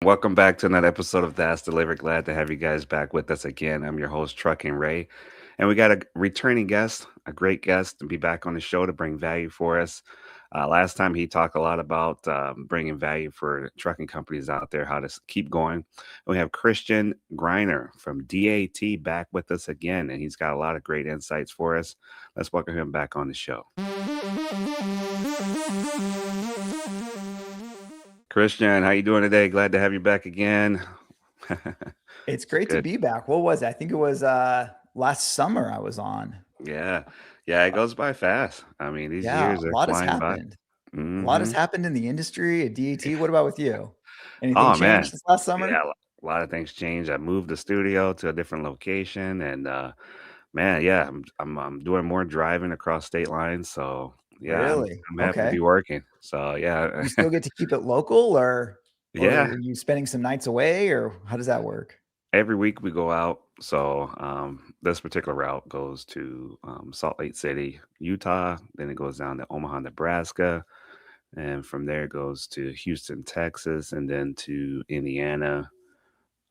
Welcome back to another episode of That's Delivered. Glad to have you guys back with us again. I'm your host, Trucking Ray, and we got a returning guest, a great guest, to be back on the show to bring value for us. Last time he talked a lot about bringing value for trucking companies out there, how to keep going. And we have Christian Greiner from DAT back with us again, and he's got a lot of great insights for us. Let's welcome him back on the show. Christian, how you doing today? Glad to have you back again. It's It's great to good. be back. What was it? I think it was last summer I was on. Yeah. Yeah, it Uh, goes by fast. I mean, these Yeah, years a are lot has flying by. happened. A lot has Mhm. happened in the industry at DAT. What about with you? Anything Oh, changed man. since last Yeah, summer? a lot of things changed. I moved the studio to a different location and, man, yeah, I'm doing more driving across state lines, so, yeah, Really? I'm happy to be Okay. working. So, yeah. You still get to keep it local or Yeah. are you spending some nights away or how does that work? Every week we go out. So, this particular route goes to, Salt Lake City, Utah, then it goes down to Omaha, Nebraska. And from there it goes to Houston, Texas, and then to Indiana.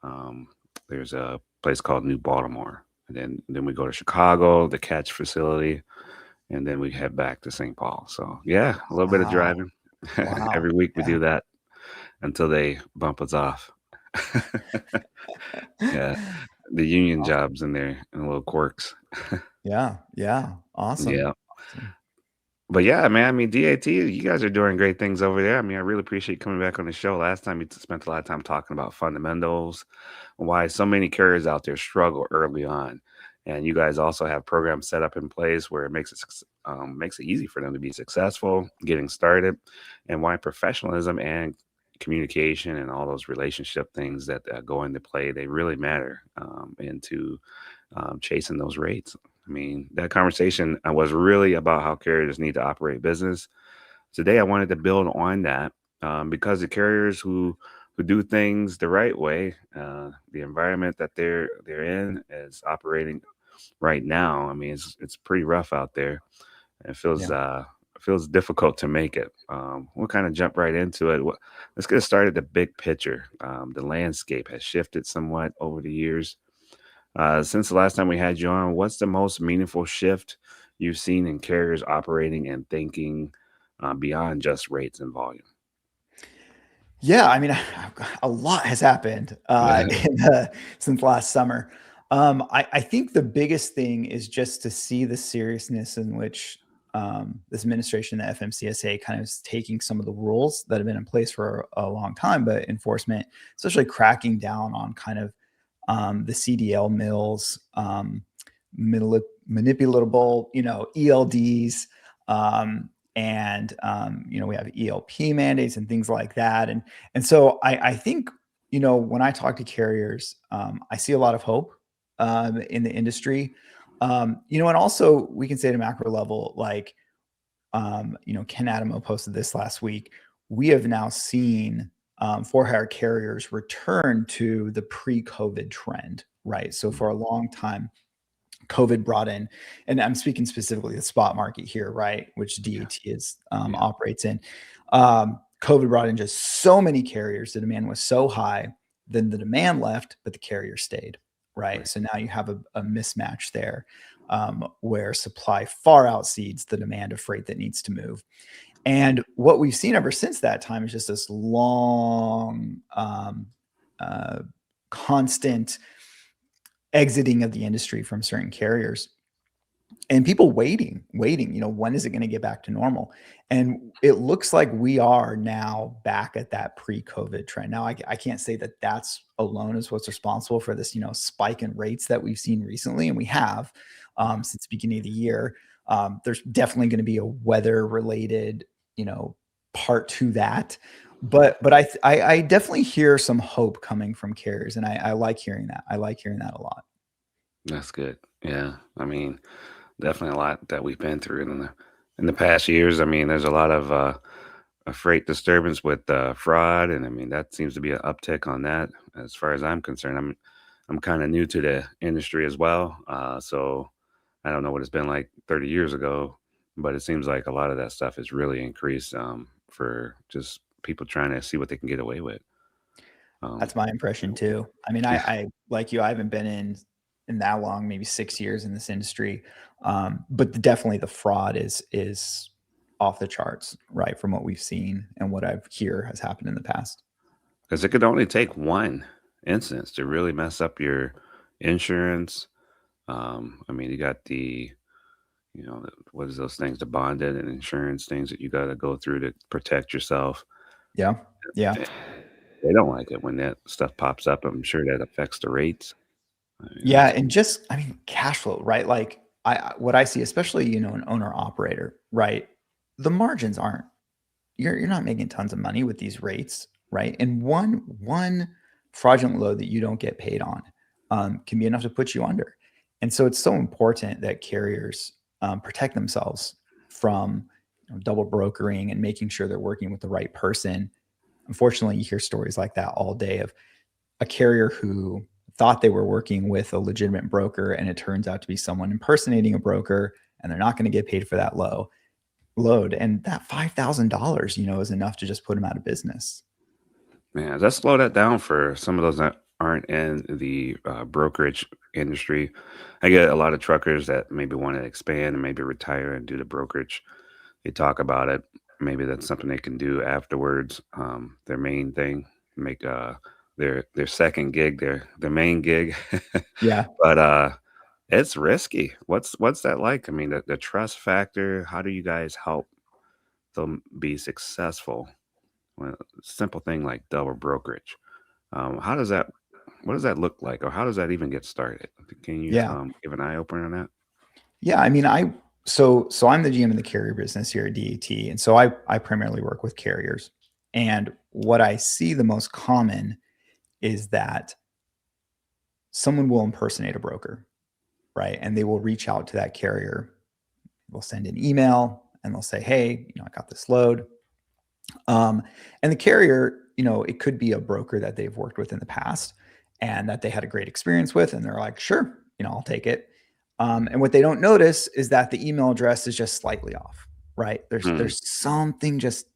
Um, there's a place called New Baltimore, and then we go to Chicago, the catch facility, and then we head back to St. Paul. So yeah, a little bit of Wow. driving. Wow. Every week we Yeah. do that until they bump us off. Yeah, the union Awesome. jobs in there and little quirks. Yeah. Yeah. Awesome. Yeah. Awesome. But yeah, man, I mean, DAT, you guys are doing great things over there. I mean, I really appreciate you coming back on the show. Last time you spent a lot of time talking about fundamentals, why so many carriers out there struggle early on, and you guys also have programs set up in place where it makes it easy for them to be successful getting started, and why professionalism and communication and all those relationship things that go into play, they really matter into chasing those rates. I mean, that conversation was really about how carriers need to operate business. Today, I wanted to build on that because the carriers who do things the right way, the environment that they're in is operating right now. I mean, it's pretty rough out there. Yeah. It feels difficult to make it. We'll kind of jump right into it. Let's get started. The big picture. The landscape has shifted somewhat over the years since the last time we had you on, what's the most meaningful shift you've seen in carriers operating and thinking beyond just rates and volume? Yeah, I mean, a lot has happened since last summer. I think the biggest thing is just to see the seriousness in which this administration, the FMCSA, kind of is taking some of the rules that have been in place for a long time, but enforcement, especially cracking down on kind of the CDL mills, manipulatable, ELDs, and we have ELP mandates and things like that. And so I think when I talk to carriers, I see a lot of hope in the industry. And also we can say at a macro level, like Ken Adamo posted this last week. We have now seen for-hire carriers return to the pre-COVID trend, right? So for a long time, COVID brought in, and I'm speaking specifically the spot market here, right, which Yeah, DAT is yeah, operates in. COVID brought in just so many carriers. The demand was so high, then the demand left, but the carrier stayed, right? right. So now you have a mismatch there, where supply far outseeds the demand of freight that needs to move. And what we've seen ever since that time is just this long, uh, constant exiting of the industry from certain carriers and people waiting, when is it going to get back to normal? And it looks like we are now back at that pre-COVID trend. Now, I can't say that that's alone is what's responsible for this, spike in rates that we've seen recently, and we have since the beginning of the year. There's definitely going to be a weather-related, part to that. But I definitely hear some hope coming from carriers, and I like hearing that. I like hearing that a lot. That's good. Yeah, I mean, definitely a lot that we've been through in the past years. I mean, there's a lot of a freight disturbance with fraud, and I mean that seems to be an uptick on that. As far as I'm concerned, I'm kind of new to the industry as well, so I don't know what it's been like 30 years ago, but it seems like a lot of that stuff has really increased for just people trying to see what they can get away with. Um, That's my impression too. I mean, I like you, I haven't been in that long, maybe 6 years in this industry. But definitely the fraud is off the charts, right? From what we've seen and what I've hear has happened in the past. because it could only take one instance to really mess up your insurance. I mean, you got what is those things, the bonded and insurance things that you got to go through to protect yourself. Yeah. Yeah. Eh, They don't like it when that stuff pops up. I'm sure that affects the rates. I mean, Yeah, that's and just I mean, cash flow, right? Like what I see, especially, an owner operator, right? The margins aren't you're not making tons of money with these rates, right? And one fraudulent load that you don't get paid on can be enough to put you under. And so it's so important that carriers protect themselves from double brokering and making sure they're working with the right person. Unfortunately, you hear stories like that all day of a carrier who thought they were working with a legitimate broker and it turns out to be someone impersonating a broker, and they're not going to get paid for that load, and that $5,000 is enough to just put them out of business. Man, let's slow that down for some of those that aren't in the brokerage industry. I get a lot of truckers that maybe want to expand and maybe retire and do the brokerage. They talk about it. Maybe that's something they can do afterwards. Their main thing, make their second gig, their main gig. Yeah. But it's risky. What's that like? I mean, the trust factor. How do you guys help them be successful? Well, simple thing like double brokerage. How does that? What does that look like, or how does that even get started? Can you Yeah. give an eye opener on that? Yeah. I mean, so I'm the GM in the carrier business here at DAT. And so I primarily work with carriers. And what I see the most common is that someone will impersonate a broker, right? And they will reach out to that carrier. They'll send an email and they'll say, hey, I got this load. And the carrier, it could be a broker that they've worked with in the past and that they had a great experience with. And they're like, sure, I'll take it. And what they don't notice is that the email address is just slightly off, right? Hmm. There's something just,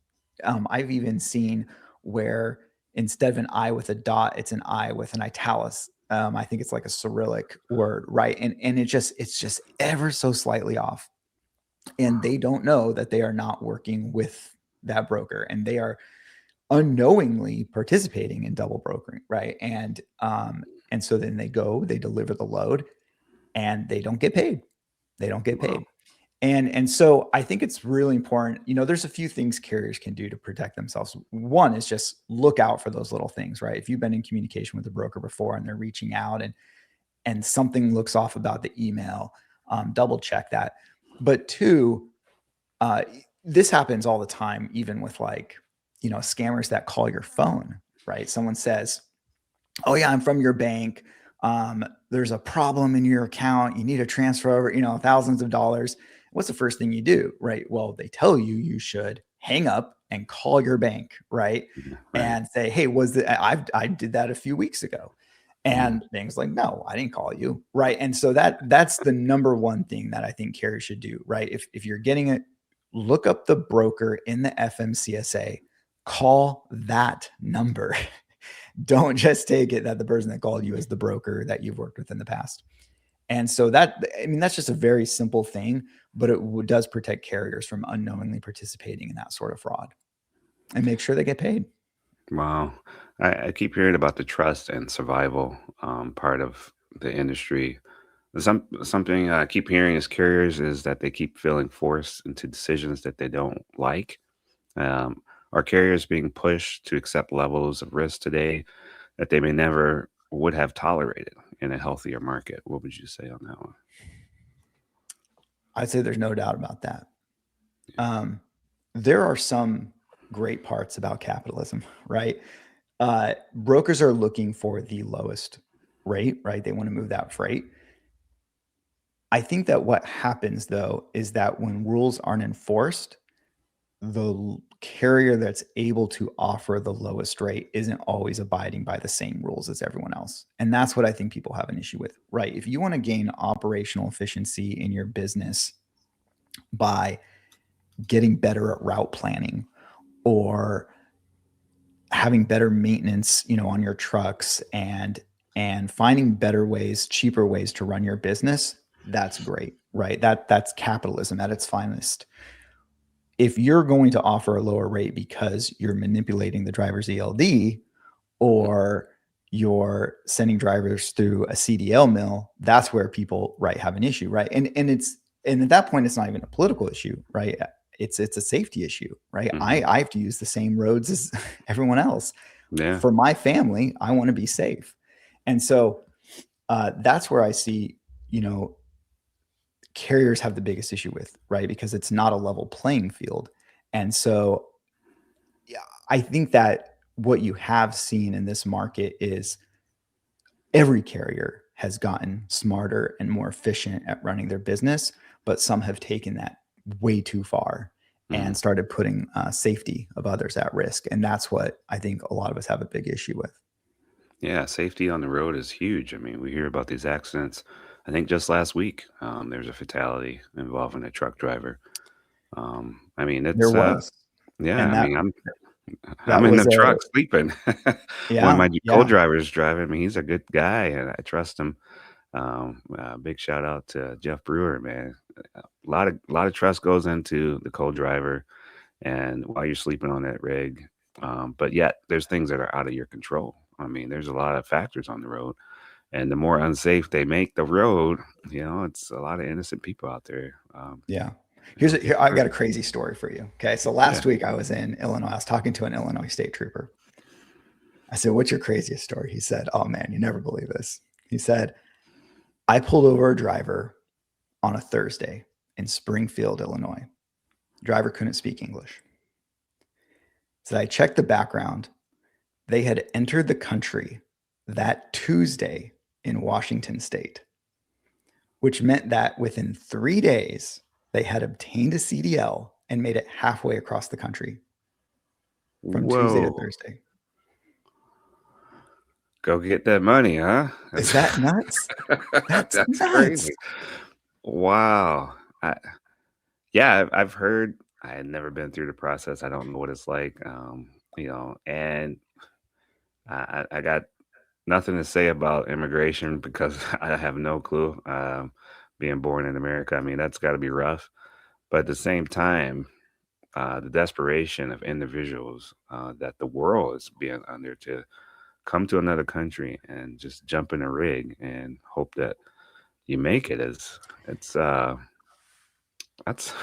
I've even seen where instead of an I with a dot, it's an I with an italics. I think it's like a Cyrillic word, right? And it's just ever so slightly off. And they don't know that they are not working with that broker and they are unknowingly participating in double brokering, right? And so then they deliver the load and they don't get paid. They don't get Wow. paid. And so I think it's really important. There's a few things carriers can do to protect themselves. One is just look out for those little things, right? If you've been in communication with a broker before and they're reaching out and something looks off about the email, double check that. But two, uh, this happens all the time, even with scammers that call your phone, right? Someone says, oh yeah, I'm from your bank. There's a problem in your account. You need to transfer over, thousands of dollars. What's the first thing you do, right? Well, they tell you should hang up and call your bank, right? Yeah, right. And say, hey, I did that a few weeks ago. Mm. And things like, no, I didn't call you, right? And so that's the number one thing that I think carriers should do, right? If you're getting it, look up the broker in the FMCSA, call that number. Don't just take it that the person that called you is the broker that you've worked with in the past. And so that's just a very simple thing, but it does protect carriers from unknowingly participating in that sort of fraud and make sure they get paid. Wow. I keep hearing about the trust and survival part of the industry. Something I keep hearing as carriers is that they keep feeling forced into decisions that they don't like. Um, are carriers being pushed to accept levels of risk today that they may never would have tolerated in a healthier market? What would you say on that one? I'd say there's no doubt about that. Yeah. Um, there are some great parts about capitalism, right? Brokers are looking for the lowest rate, right? They want to move that freight. I think that what happens though is that when rules aren't enforced, the carrier that's able to offer the lowest rate isn't always abiding by the same rules as everyone else. And that's what I think people have an issue with, right? If you want to gain operational efficiency in your business by getting better at route planning or having better maintenance, on your trucks and finding better ways, cheaper ways to run your business, that's great, right? That's capitalism at its finest. If you're going to offer a lower rate because you're manipulating the driver's ELD or you're sending drivers through a CDL mill, that's where people, right, have an issue, right? And at that point, it's not even a political issue, right? It's a safety issue, right? Mm-hmm. I have to use the same roads as everyone else. Yeah. For my family, I want to be safe. And so that's where I see, carriers have the biggest issue with, right? Because it's not a level playing field. And so yeah, I think that what you have seen in this market is every carrier has gotten smarter and more efficient at running their business, but some have taken that way too far Mm-hmm. and started putting safety of others at risk. And that's what I think a lot of us have a big issue with. Yeah, safety on the road is huge. I mean, we hear about these accidents. I think just last week, there's a fatality involving a truck driver. I mean, There it's was, yeah. and I that mean, I'm that in was the a truck sleeping when yeah, my yeah, co-driver's driving. I mean, he's a good guy, and I trust him. Big shout out to Jeff Brewer, man. A lot of trust goes into the co-driver, and while you're sleeping on that rig, but yet there's things that are out of your control. I mean, there's a lot of factors on the road, and the more unsafe they make the road, it's a lot of innocent people out there. yeah. Getting Here I've got hurt. a crazy story for you. Okay, so Yeah. last week I was in Illinois. I was talking to an Illinois state trooper. I said, "What's your craziest story?" He said, "Oh man, you never believe this." He said, "I pulled over a driver on a Thursday in Springfield, Illinois. Driver couldn't speak English. So I checked the background. They had entered the country that Tuesday in Washington state, which meant that within 3 days, they had obtained a CDL and made it halfway across the country from Tuesday to Whoa. Thursday. Go get that money, huh? Is that nuts? That's That's nuts. crazy. Wow. Yeah, I've heard. I had never been through the process. I don't know what it's like. And I got nothing to say about immigration because I have no clue. Being born in America, I mean, that's got to be rough. But at the same time, the desperation of individuals that the world is being under to come to another country and just jump in a rig and hope that you make it is it's that's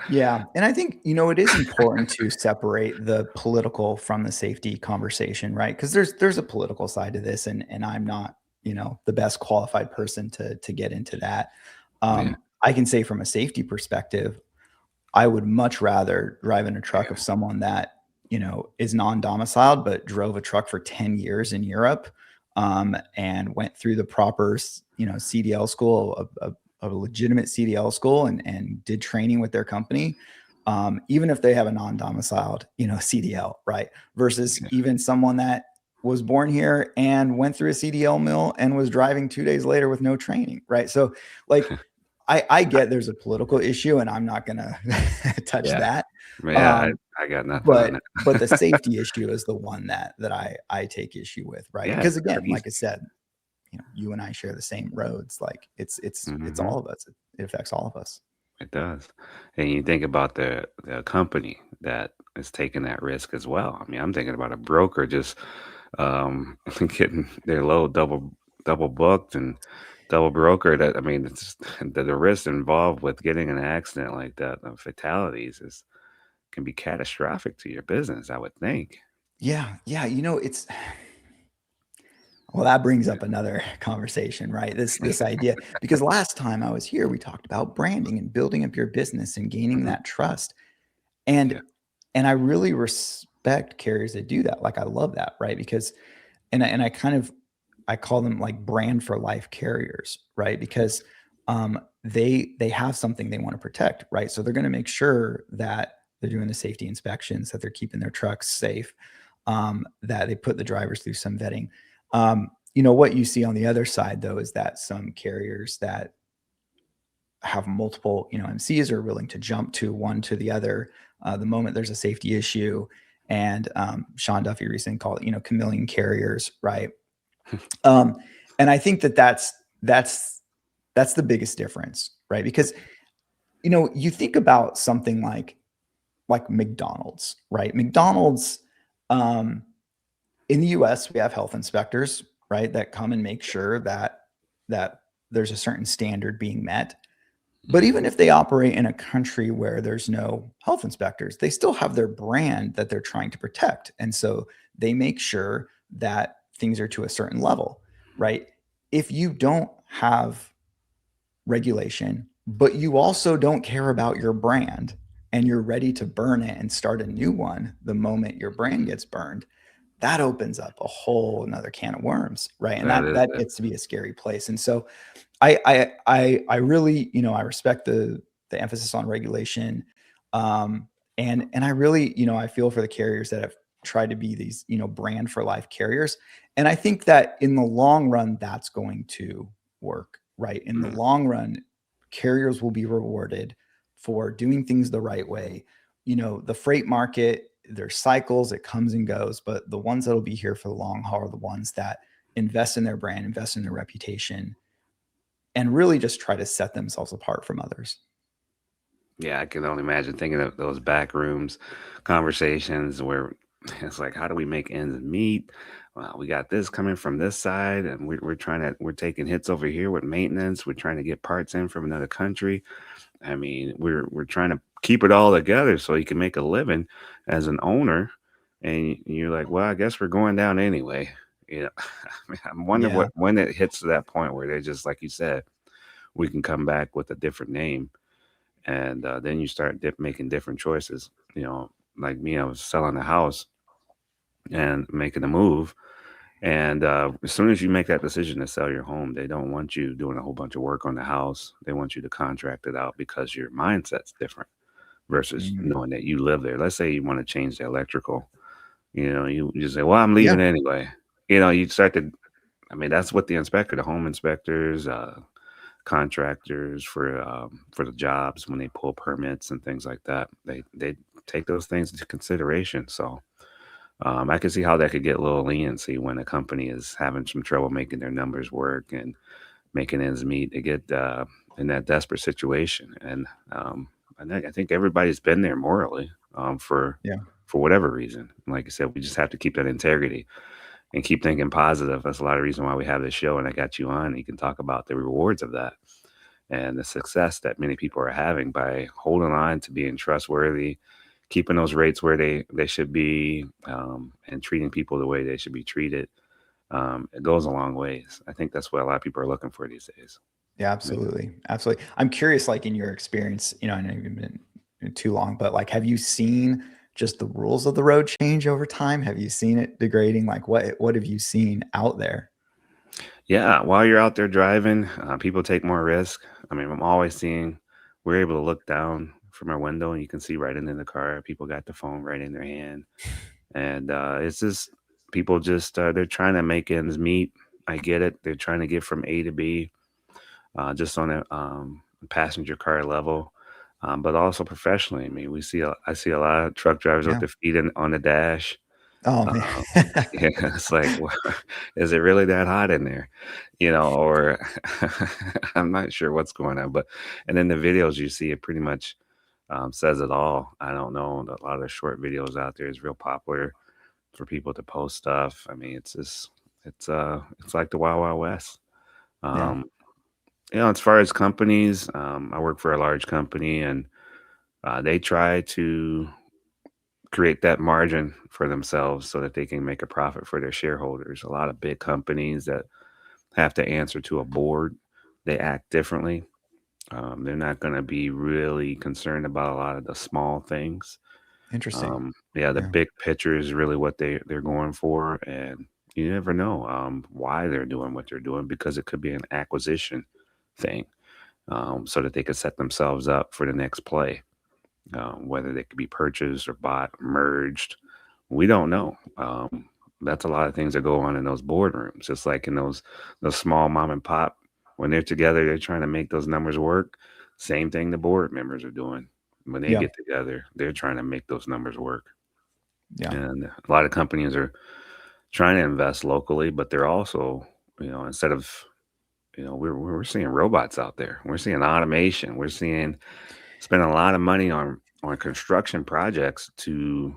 Yeah. And I think, it is important to separate the political from the safety conversation, right? Because there's a political side to this, and I'm not, the best qualified person to get into that. yeah, I can say from a safety perspective, I would much rather drive in a truck of someone that, is non-domiciled, but drove a truck for 10 years in Europe, and went through the proper, CDL school, a legitimate CDL school, and did training with their company. Even if they have a non-domiciled, CDL, right? Versus yeah. even someone that was born here and went through a CDL mill and was driving 2 days later with no training, right? So, like, I get there's a political issue, and I'm not gonna touch Yeah, that. yeah, Um, I got nothing on but but the it. safety issue is the one that I take issue with, right? Yeah, Because it's again, crazy. like I said, you and I share the same roads. Like it's Hmm. all of us. It affects all of us. It does. And you think about the company that is taking that risk as well. I mean, I'm thinking about a broker just getting their load double booked and double broker. That I mean, it's the risk involved with getting an accident like that, the fatalities is can be catastrophic to your business, I would think. Yeah, yeah. It's well, that brings up another conversation, right? This idea, because last time I was here, we talked about branding and building up your business and gaining Mhm. that trust. And Yeah. and I really respect carriers that do that. Like I love that, right? Because and I kind of I call them like brand for life carriers, right? Because they have something they want to protect, right? So they're going to make sure that they're doing the safety inspections, that they're keeping their trucks safe, that they put the drivers through some vetting. What you see on the other side though is that some carriers that have multiple, MCs are willing to jump to one to the other the moment there's a safety issue, And Sean Duffy recently called it, chameleon carriers, right? Um, and I think that that's the biggest difference, right? Because you think about something like McDonald's, right? McDonald's, um, in the U.S. we have health inspectors, right, that come and make sure that there's a certain standard being met. But Mhm. even if they operate in a country where there's no health inspectors, they still have their brand that they're trying to protect. And so they make sure that things are to a certain level, right? If you don't have regulation, but you also don't care about your brand and you're ready to burn it and start a new one the moment your brand gets burned, that opens up a whole another can of worms, right? And That that is that it. gets to be a scary place. And so I really, I respect the emphasis on regulation, um, and I really, I feel for the carriers that have tried to be these, brand for life carriers, and I think that in the long run, that's going to work, right? In the Mm. long run, carriers will be rewarded for doing things the right way. The freight market, there's cycles, it comes and goes, but the ones that'll be here for the long haul are the ones that invest in their brand, invest in their reputation, and really just try to set themselves apart from others. Yeah, I can only imagine thinking of those back rooms conversations where it's like, how do we make ends meet? Well, we got this coming from this side, and we're taking hits over here with maintenance. We're trying to get parts in from another country. I mean, we're trying to keep it all together so you can make a living as an owner. And you're like, well, I guess we're going down anyway. You know, I mean, I'm wondering Yeah. when it hits to that point where they're just like you said, we can come back with a different name, and then you start making different choices. Like me, I was selling a house and making a move, and as soon as you make that decision to sell your home, they don't want you doing a whole bunch of work on the house. They want you to contract it out because your mindset's different versus Mm. knowing that you live there. Let's say you want to change the electrical. You just say, "Well, I'm Yeah. leaving anyway." You start to. I mean, that's what the home inspectors, contractors for the jobs when they pull permits and things like that. They take those things into consideration. So I can see how that could get a little leniency when a company is having some trouble making their numbers work and making ends meet. They get in that desperate situation, and I think everybody's been there morally Yeah. for whatever reason. Like I said, we just have to keep that integrity and keep thinking positive. That's a lot of reason why we have this show, and I got you on. You can talk about the rewards of that and the success that many people are having by holding on to being trustworthy, keeping those rates where they should be, and treating people the way they should be treated. It goes a long ways. I think that's what a lot of people are looking for these days. Yeah, Yeah. absolutely. Absolutely. I'm curious, like in your experience, I know you've been too long, but like, have you seen just the rules of the road change over time? Have you seen it degrading? Like what have you seen out there? Yeah, while you're out there driving, people take more risk. I mean, I'm always seeing we're able to look down from our window and you can see right into the car. People got the phone right in their hand, and it's just people just they're trying to make ends meet. I get it. They're trying to get from A to B, just on a passenger car level, but also professionally. I mean, I see a lot of truck drivers with Yeah. their feet on the dash. Oh man. Um, yeah, it's like, well, is it really that hot in there? Or I'm not sure what's going on, but and then the videos you see, it pretty much says it all. I don't know. A lot of the short videos out there is real popular for people to post stuff. I mean, it's like the Wild Wild West. Yeah. Um, as far as companies, I work for a large company, and they try to create that margin for themselves so that they can make a profit for their shareholders. A lot of big companies that have to answer to a board, they act differently. They're not going to be really concerned about a lot of the small things. Interesting. Yeah, the Yeah. big picture is really what they're going for, and you never know why they're doing what they're doing because it could be an acquisition thing, so that they could set themselves up for the next play, whether they could be purchased or bought, merged. We don't know. That's a lot of things that go on in those boardrooms. Just like in those small mom and pop, when they're together, they're trying to make those numbers work. Same thing the board members are doing when they Yeah. get together. They're trying to make those numbers work. Yeah. And a lot of companies are trying to invest locally, but they're also, instead of, we're seeing robots out there. We're seeing automation. We're seeing spending a lot of money on construction projects to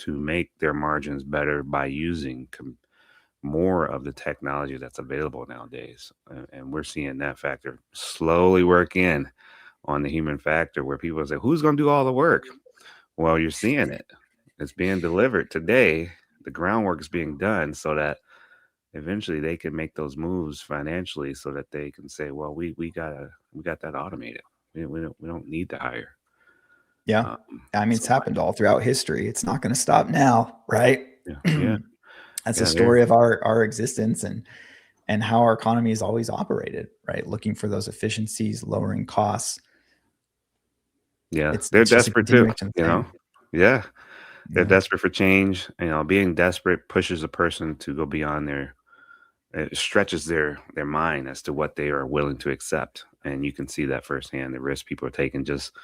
make their margins better by using more of the technology that's available nowadays. And we're seeing that factor slowly work in on the human factor where people say, who's going to do all the work? Well, you're seeing it. It's being delivered today. The groundwork is being done so that eventually they can make those moves financially so that they can say, well, we got that automated. We don't need to hire. Yeah. Um, I mean, it's so happened all throughout history. It's not going to stop now, right? yeah, yeah, That's the yeah. There. story of our existence and how our economy has always operated, right? Looking for those efficiencies, lowering costs. Yeah, It's they're just a desperate too. continuation thing. Yeah, they're Yeah. desperate for change. Being desperate pushes a person to go beyond their. It stretches their mind as to what they are willing to accept, and you can see that firsthand. The risks people are taking just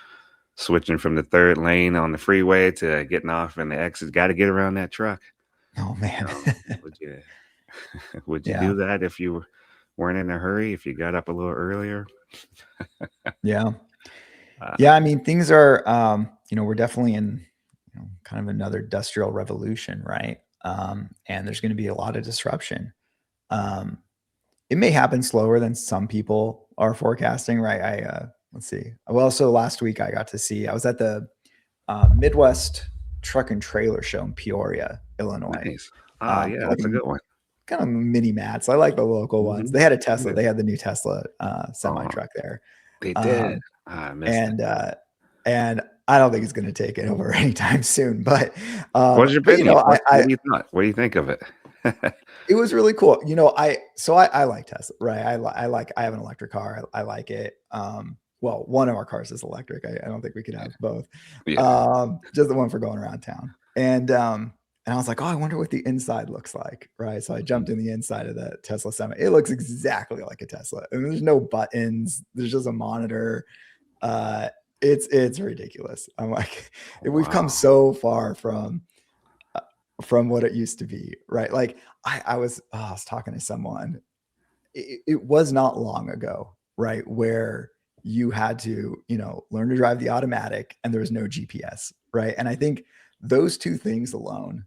switching from the third lane on the freeway to getting off in the exit. Got to get around that truck. Oh man. Would you would you Yeah. do that if you weren't in a hurry? If you got up a little earlier? Yeah. Uh, Yeah. I mean, things are, we're definitely in, kind of another industrial revolution, right? And there's going to be a lot of disruption. Um, it may happen slower than some people are forecasting, right? Let's see. Well, so last week I was at the Midwest Truck and Trailer Show in Peoria, Illinois. nice. Yeah, Like that's a good one. kind of mini mats. I like the local ones. Hmm. They had a Tesla. They had the new Tesla semi Oh, truck there, they did. um, I missed it. and and I don't think it's going to take it over anytime soon. What's your But opinion? What I do you thought? What do you think of it? it was really cool. I like Tesla, right? I have an electric car. I like it. Well, one of our cars is electric. I don't think we could have both. Yeah. Just the one for going around town. And I was like, oh, I wonder what the inside looks like, right? So I jumped in the inside of the Tesla Semi. It looks exactly like a Tesla. And there's no buttons. There's just a monitor. Uh, it's ridiculous. I'm like, we've come Wow. so far from what it used to be, right? Like I was talking to someone. It was not long ago, right, where you had to, learn to drive the automatic and there was no GPS, right? And I think those two things alone,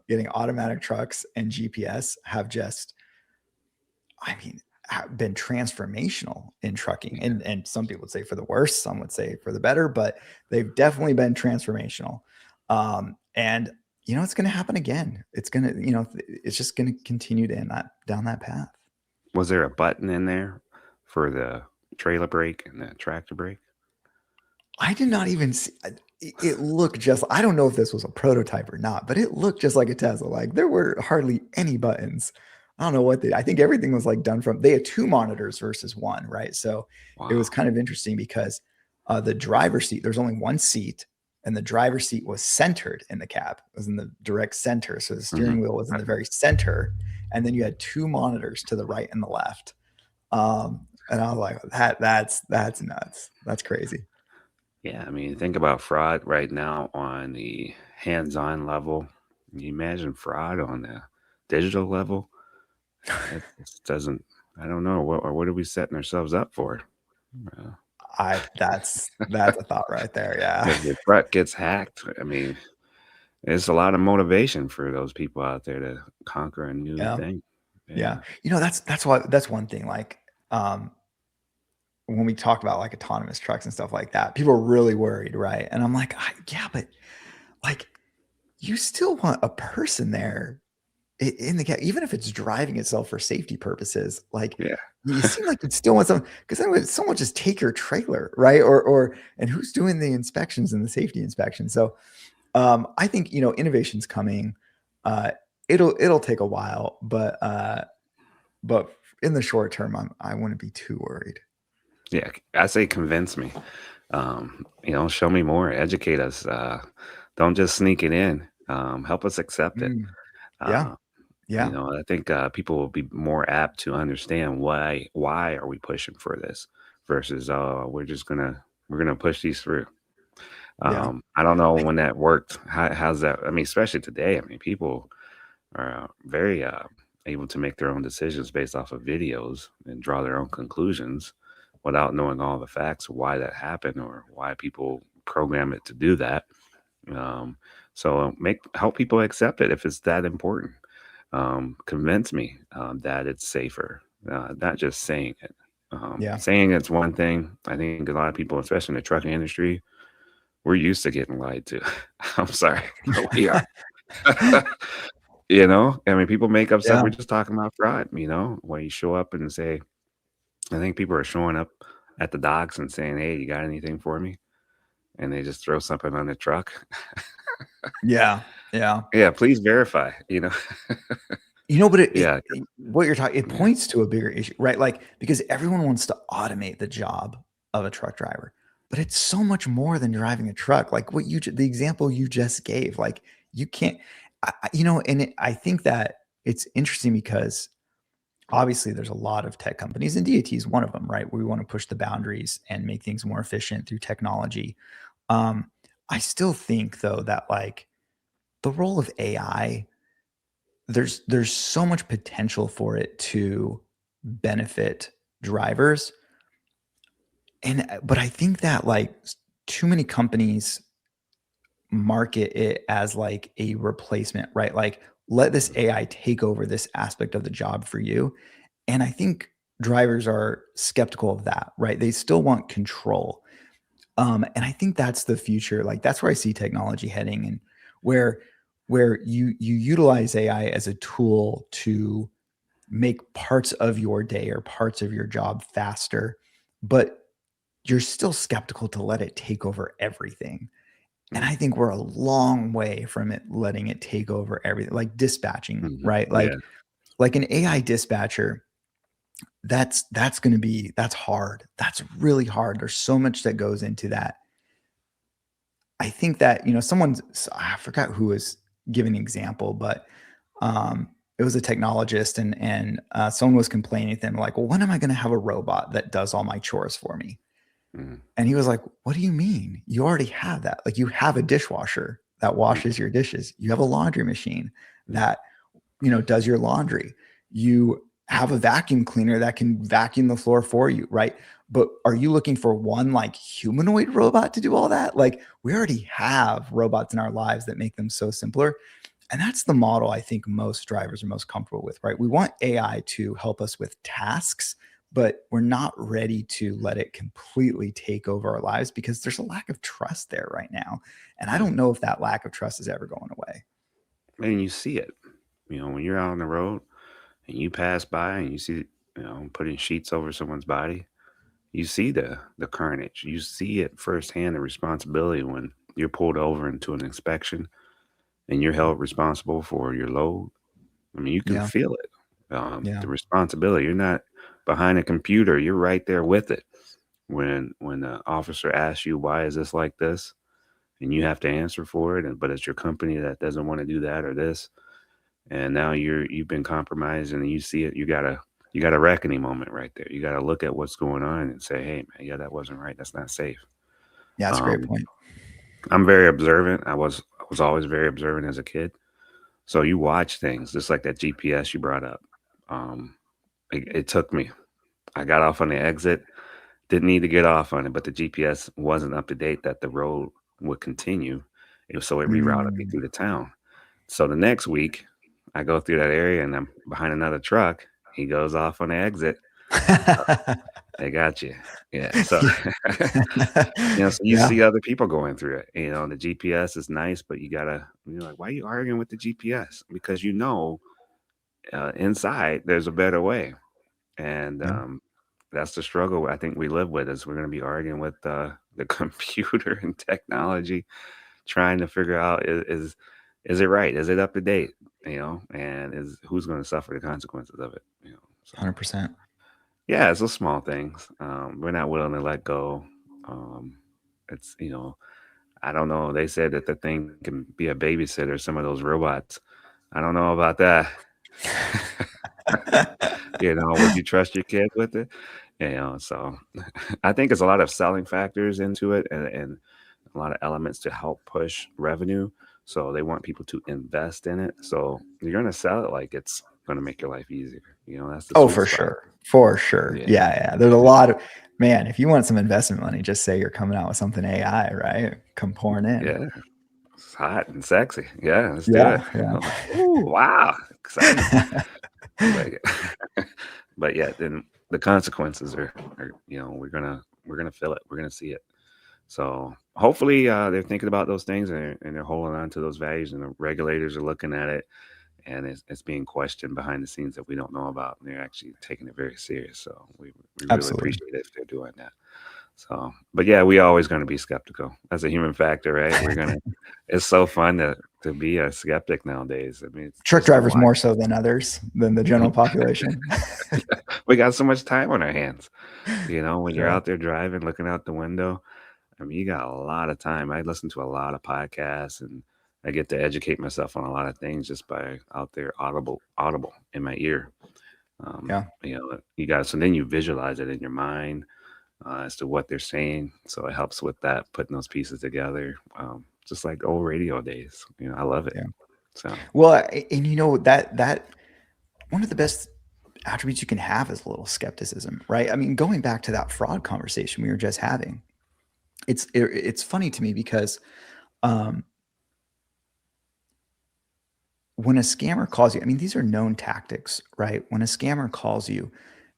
getting automatic trucks and GPS have just, I mean, been transformational in trucking. Yeah. And some people would say for the worse, some would say for the better, but they've definitely been transformational. And it's going to happen again. It's going to, it's just going to continue to end down that path. Was there a button in there for the trailer brake and the tractor brake? I did not even see it. Looked just, I don't know if this was a prototype or not, but it looked just like a Tesla. Like there were hardly any buttons. I don't know what I think everything was like done from, they had two monitors versus one, right? So it Wow. was kind of interesting because the driver's seat, there's only one seat, and the driver's seat was centered in the cab. It was in the direct center. So the steering wheel was in the very center. And then you had two monitors to the right and the left. And I was like, that's nuts. That's crazy. Yeah, I mean, think about fraud right now on the hands-on level. Can you imagine fraud on the digital level? It just doesn't. I don't know what are we setting ourselves up for? That's a thought right there. Yeah. If your truck gets hacked, I mean, it's a lot of motivation for those people out there to conquer a new Yeah. thing. Yeah. Yeah. That's one thing. Like, when we talk about like autonomous trucks and stuff like that, people are really worried, right? And I'm like, yeah, but like, you still want a person there in the cab, even if it's driving itself for safety purposes. Like, Yeah. you seem like you'd still want someone, because then someone just take your trailer, right? And who's doing the inspections and the safety inspections? So I think innovation's coming. It'll take a while, but in the short term, I wouldn't be too worried. Yeah, I say convince me. Show me more, educate us. Don't just sneak it in. Help us accept it. Mm, yeah, Uh, yeah, I think people will be more apt to understand why are we pushing for this versus we're gonna push these through. Yeah. I don't know I when that worked. How's that? I mean, especially today. I mean, people are very able to make their own decisions based off of videos and draw their own conclusions without knowing all the facts of why that happened or why people program it to do that. Um, so make help people accept it if it's that important. Convince me that it's safer, not just saying it. Yeah. Saying it's one thing. I think a lot of people, especially in the trucking industry, we're used to getting lied to. I'm sorry, but we are. I mean, people make up stuff. Yeah. We're just talking about fraud, when you show up and say, I think people are showing up at the docks and saying, "Hey, you got anything for me?" And they just throw something on the truck. Yeah. Yeah. Yeah, please verify. But Yeah, what you're talking, it yeah. points to a bigger issue, right? Like, because everyone wants to automate the job of a truck driver, but it's so much more than driving a truck. Like the example you just gave, like you can't, I think that it's interesting because obviously there's a lot of tech companies and DAT is one of them, right? We want to push the boundaries and make things more efficient through technology. Um, I still think though that like the role of AI, there's so much potential for it to benefit drivers, but I think that like too many companies market it as like a replacement, right? Like let this AI take over this aspect of the job for you. And I think drivers are skeptical of that, right? They still want control. And I think that's the future. Like that's where I see technology heading, and where you utilize AI as a tool to make parts of your day or parts of your job faster, but you're still skeptical to let it take over everything. And I Mm, think we're a long way from it letting it take over everything, like dispatching, mhm, right? yeah, Like an AI dispatcher, that's hard. That's really hard. There's so much that goes into that. I think that, I forgot who was giving an example, but it was a technologist, and someone was complaining to them like, well, when am I going to have a robot that does all my chores for me? mhm, And he was like, what do you mean? You already have that. Like you have a dishwasher that mm, washes your dishes. You have a laundry machine mm, that, does your laundry. You have a vacuum cleaner that can vacuum the floor for you, right? But are you looking for one like humanoid robot to do all that? Like we already have robots in our lives that make them so simpler. And that's the model I think most drivers are most comfortable with, right? We want AI to help us with tasks, but we're not ready to let it completely take over our lives because there's a lack of trust there right now. And I yeah. don't know if that lack of trust is ever going away. And you see it, when you're out on the road and you pass by and you see, putting sheets over someone's body. You see the carnage. You see it firsthand, the responsibility when you're pulled over into an inspection and you're held responsible for your load. I mean, you can Yeah. feel it. Yeah. The responsibility. You're not behind a computer. You're right there with it. When the officer asks you why is this like this, and you have to answer for it, but it's your company that doesn't want to do that or this, and now you've been compromised, and you see it. You got a reckoning moment right there. You got to look at what's going on and say, hey man, yeah, that wasn't right. That's not safe. Yeah. That's a great Um, point. I'm very observant. I was always very observant as a kid. So you watch things just like that GPS you brought up. Um, it took me. I got off on the exit. Didn't need to get off on it, but the GPS wasn't up to date that the road would continue. So it rerouted me Mm. through the town. So the next week, I go through that area and I'm behind another truck. He goes off on the exit. They got you. Yeah. So, Yeah. so you Yeah. see other people going through it. The GPS is nice, but you're like, why are you arguing with the GPS? Because inside there's a better way. And Yeah. that's the struggle I think we live with is we're going to be arguing with the computer and technology, trying to figure out is it right? Is it up to date? And is who's going to suffer the consequences of it? So 100%. yeah, it's the small things. We're not willing to let go. Um, it's I don't know. They said that the thing can be a babysitter. Some of those robots. I don't know about that. Would you trust your kid with it? So I think it's a lot of selling factors into it, and a lot of elements to help push revenue. So they want people to invest in it. So you're going to sell it like it's going to make your life easier. That's the Oh, sweet for spot. sure. For sure. Yeah. Yeah, yeah. There's a lot of man, if you want some investment money, just say you're coming out with something AI, right? Come pouring in. Yeah. It's hot and sexy. Yeah. Let's do it. Yeah, yeah. I'm like, ooh, wow. Exciting. But, but yeah, then the consequences are we're gonna feel it. We're gonna see it. So hopefully they're thinking about those things and they're holding on to those values, and the regulators are looking at it, and it's being questioned behind the scenes that we don't know about, and they're actually taking it very serious. So we really Absolutely. appreciate it if they're doing that. So, but yeah, we always going to be skeptical. That's a human factor, right? We're gonna. It's so fun to be a skeptic nowadays. I mean, it's Truck just drivers unwise. more so than others, than the general population. We got so much time on our hands. When you're Yeah. out there driving, looking out the window, I mean, you got a lot of time. I listen to a lot of podcasts, and I get to educate myself on a lot of things just by out there audible in my ear. Yeah. You got so then you visualize it in your mind as to what they're saying. So it helps with that, putting those pieces together, just like old radio days. I love it. Yeah. So Well, and that one of the best attributes you can have is a little skepticism, right? I mean, going back to that fraud conversation we were just having, it's funny to me because um, when a scammer calls you, I mean, these are known tactics, right? When a scammer calls you,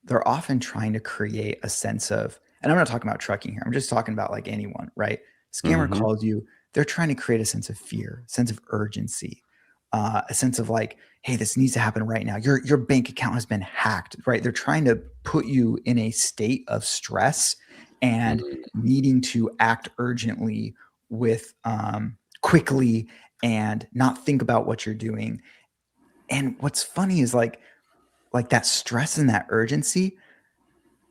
they're often trying to create a sense of, and I'm not talking about trucking here. I'm just talking about like anyone, right? Scammer hmm calls you, they're trying to create a sense of fear, sense of urgency, a sense of like, hey, this needs to happen right now. Your bank account has been hacked, right? They're trying to put you in a state of stress and needing to act urgently with quickly and not think about what you're doing. And what's funny is like that stress and that urgency,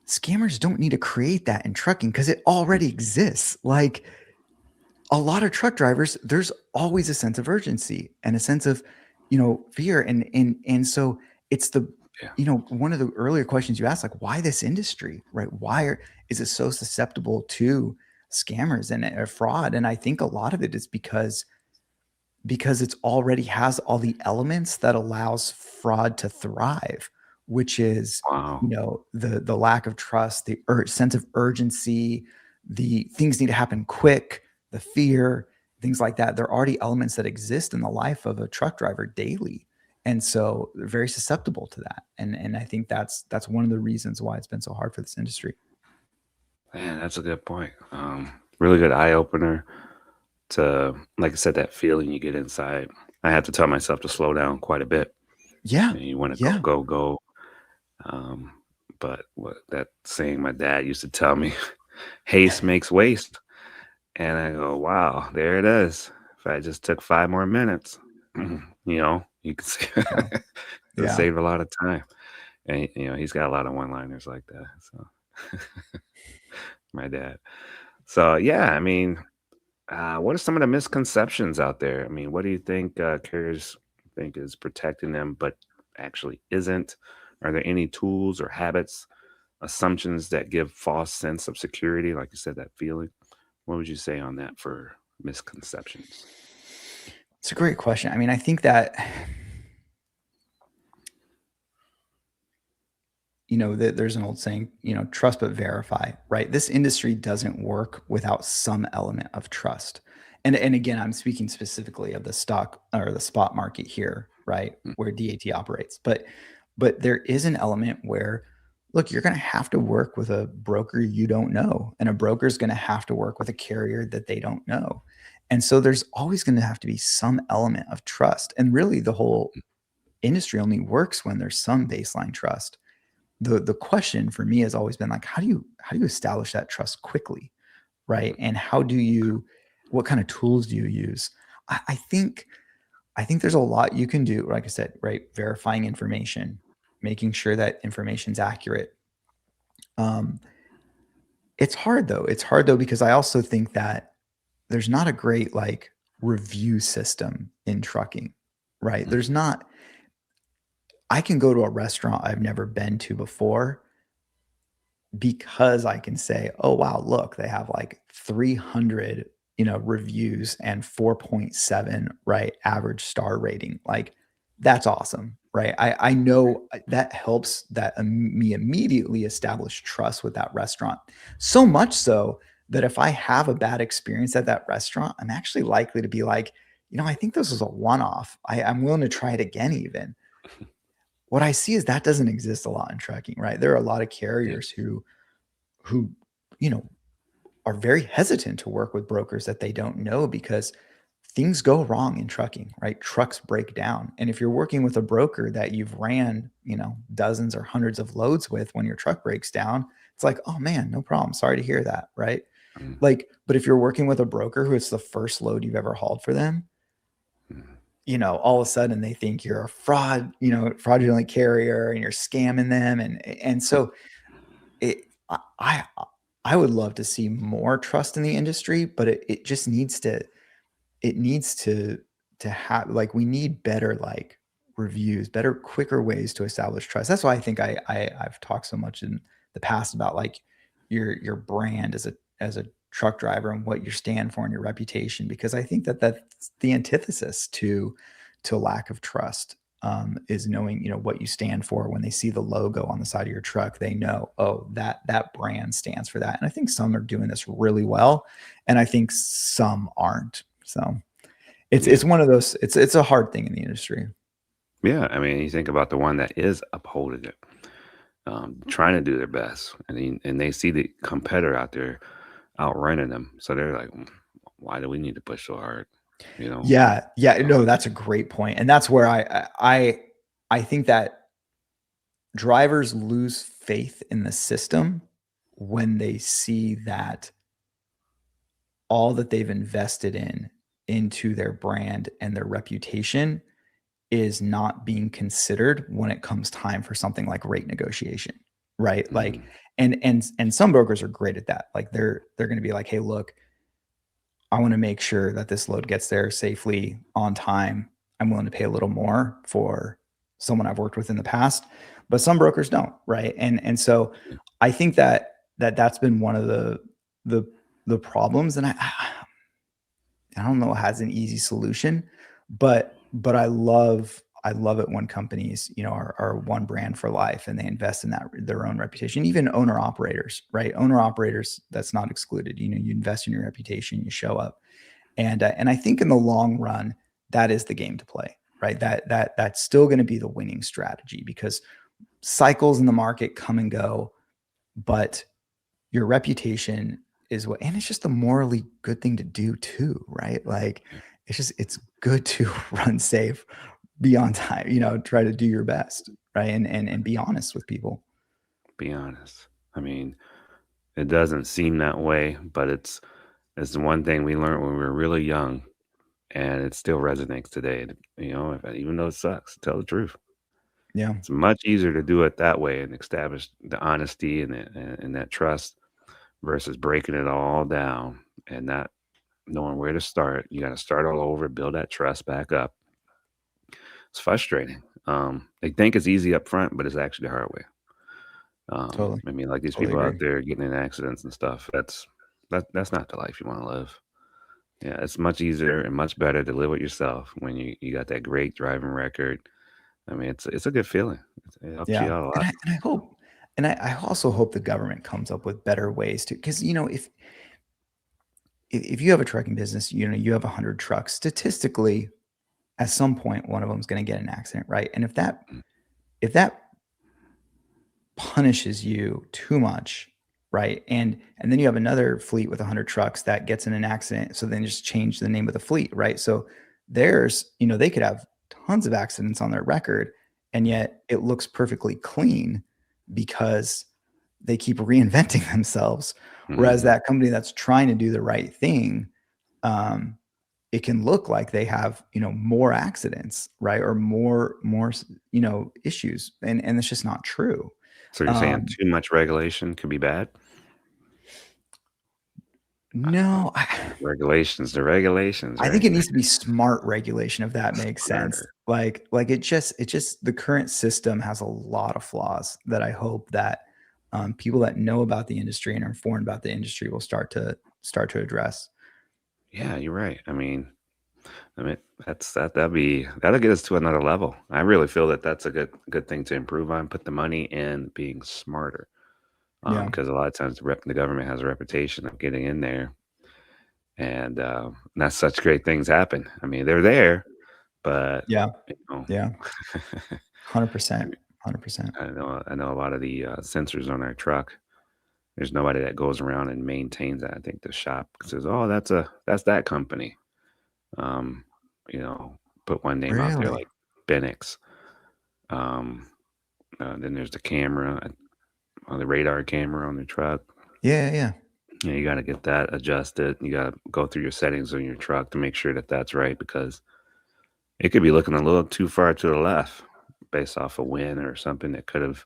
scammers don't need to create that in trucking because it already exists. Like a lot of truck drivers, there's always a sense of urgency and a sense of, fear. And so it's yeah. one of the earlier questions you asked, like, why this industry, right? Is it so susceptible to scammers and fraud? And I think a lot of it is because it's already has all the elements that allows fraud to thrive, which is, Wow. the lack of trust, the sense of urgency, the things need to happen quick, the fear, things like that. They're already elements that exist in the life of a truck driver daily. And so they're very susceptible to that. And I think that's one of the reasons why it's been so hard for this industry. Man, that's a good point. Really good eye opener to, like I said, that feeling you get inside. I have to tell myself to slow down quite a bit. Yeah. You want to go, Yeah. go, go. Um, but what that saying my dad used to tell me, haste makes waste. And I go, wow, there it is. If I just took 5 more minutes, you could see, Yeah. it'll Yeah. save a lot of time. And, he's got a lot of one-liners like that. So my dad. So yeah, I mean, what are some of the misconceptions out there? I mean, what do you think carriers think is protecting them, but actually isn't? Are there any tools or habits, assumptions that give false sense of security? Like you said, that feeling. What would you say on that for misconceptions? It's a great question. I mean, I think that that there's an old saying, trust but verify, right? This industry doesn't work without some element of trust. And again, I'm speaking specifically of the stock or the spot market here, right? Mm, Where DAT operates. But there is an element where look, you're going to have to work with a broker you don't know, and a broker is going to have to work with a carrier that they don't know. And so there's always going to have to be some element of trust. And really the whole industry only works when there's some baseline trust. The question for me has always been like, how do you establish that trust quickly, right? And what kind of tools do you use? I think there's a lot you can do, like I said, right? Verifying information, making sure that information's accurate. um it's hard though. It's hard though because I also think that there's not a great like review system in trucking, right? mm, There's not. I can go to a restaurant I've never been to before because I can say, "Oh wow, look, they have like 300 reviews and 4.7, right, average star rating. Like, that's awesome, right? I know that helps me immediately establish trust with that restaurant. So much so that if I have a bad experience at that restaurant, I'm actually likely to be like, I think this was a one-off. I'm willing to try it again even. What I see is that doesn't exist a lot in trucking, right? There are a lot of carriers who, you know, are very hesitant to work with brokers that they don't know because things go wrong in trucking, right? Trucks break down. And if you're working with a broker that you've ran, dozens or hundreds of loads with, when your truck breaks down, it's like, oh man, no problem. Sorry to hear that, right? Mm. Like, but if you're working with a broker who it's the first load you've ever hauled for them, all of a sudden they think you're a fraudulent carrier and you're scamming them. And so I would love to see more trust in the industry, but it just needs to have, like, we need better, like, reviews, better, quicker ways to establish trust. That's why I think I've talked so much in the past about, like, your brand as a truck driver and what you stand for and your reputation, because I think that's the antithesis to lack of trust, is knowing, what you stand for. When they see the logo on the side of your truck, they know, oh, that brand stands for that. And I think some are doing this really well, and I think some aren't. So it's one of those, it's a hard thing in the industry. Yeah, I mean, you think about the one that is upholding it, trying to do their best, and they see the competitor out there outrunning them, so they're like, why do we need to push so hard? Yeah, no, that's a great point, and that's where I think that drivers lose faith in the system when they see that all that they've invested into their brand and their reputation is not being considered when it comes time for something like rate negotiation, right? Like, and some brokers are great at that. Like, they're going to be like, hey, look, I want to make sure that this load gets there safely on time. I'm willing to pay a little more for someone I've worked with in the past, but some brokers don't, right? And so I think that's been one of the problems, and I don't know it has an easy solution, but I love it when companies, are one brand for life and they invest in their own reputation. Even owner operators, right? Owner operators, that's not excluded. You invest in your reputation, you show up, and I think in the long run, that is the game to play, right? That's still going to be the winning strategy, because cycles in the market come and go, but your reputation is what, and it's just a morally good thing to do too, right? Like, it's good to run safe, be on time, try to do your best, right? And be honest with people. Be honest. I mean, it doesn't seem that way, but it's the one thing we learned when we were really young, and it still resonates today. Even though it sucks, tell the truth. Yeah. It's much easier to do it that way and establish the honesty and that trust versus breaking it all down and not knowing where to start. You got to start all over, build that trust back up. It's frustrating. They think it's easy up front, but it's actually the hard way. Totally. I mean, like these Totally people out agree. there getting in accidents and stuff. That's not the life you want to live. Yeah, it's much easier and much better to live with yourself when you got that great driving record. I mean, it's a good feeling. It helps you Yeah. out a And lot. I hope, and I also hope the government comes up with better ways to, because, if you have a trucking business, you have 100 trucks, statistically, at some point, one of them is going to get in an accident, right? And Mm, if that punishes you too much, right? And then you have another fleet with 100 trucks that gets in an accident, so then just change the name of the fleet, right? So they could have tons of accidents on their record, and yet it looks perfectly clean because they keep reinventing themselves. Whereas mhm. that company that's trying to do the right thing, um, it can look like they have, more accidents, right? Or more, issues. And it's just not true. So you're saying Um, too much regulation could be bad? no, The regulations, I think right? it needs to be smart regulation, if that makes sense. Smarter. Like it just the current system has a lot of flaws that I hope that, people that know about the industry and are informed about the industry will start to address. Yeah, you're right. I mean that'll get us to another level. I really feel that that's a good thing to improve on. Put the money in being smarter, Yeah. because a lot of times the government has a reputation of getting in there, and not such great things happen. I mean, they're there, but Yeah. you know, Yeah. 100%. 100%. I know a lot of the sensors on our truck. There's nobody that goes around and maintains that. I think the shop says, "Oh, that's that company." Um, you know, put one name out there Really? like Benix. Um, then there's the camera, on the radar camera on the truck. Yeah. Yeah. Yeah, you got to get that adjusted. You got to go through your settings on your truck to make sure that that's right, because it could be looking a little too far to the left based off a wind or something that could have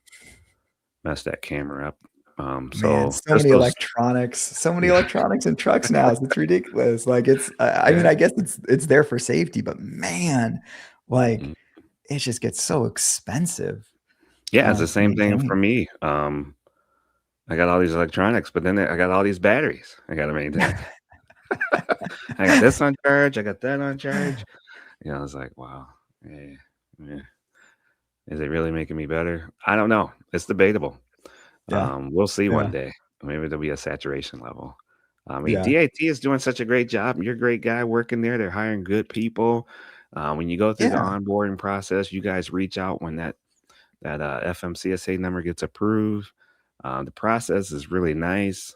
messed that camera up. Man, So just those, so many yeah, electronics in trucks now. It's ridiculous. Like I mean, yeah, I guess it's there for safety, but man, like mm, it just gets so expensive yeah. It's the to same thing for maintain. me. I got all these electronics, but then I got all these batteries I got to maintain. I got this on charge. I got that on charge. I was like, wow, yeah, yeah. Is it really making me better? I don't know. It's debatable. Yeah. We'll see one Yeah. day. Maybe there'll be a saturation level. I mean, Yeah. DAT is doing such a great job. You're a great guy working there. They're hiring good people. When you go through the Yeah. onboarding process, you guys reach out when that FMCSA number gets approved. The process is really nice.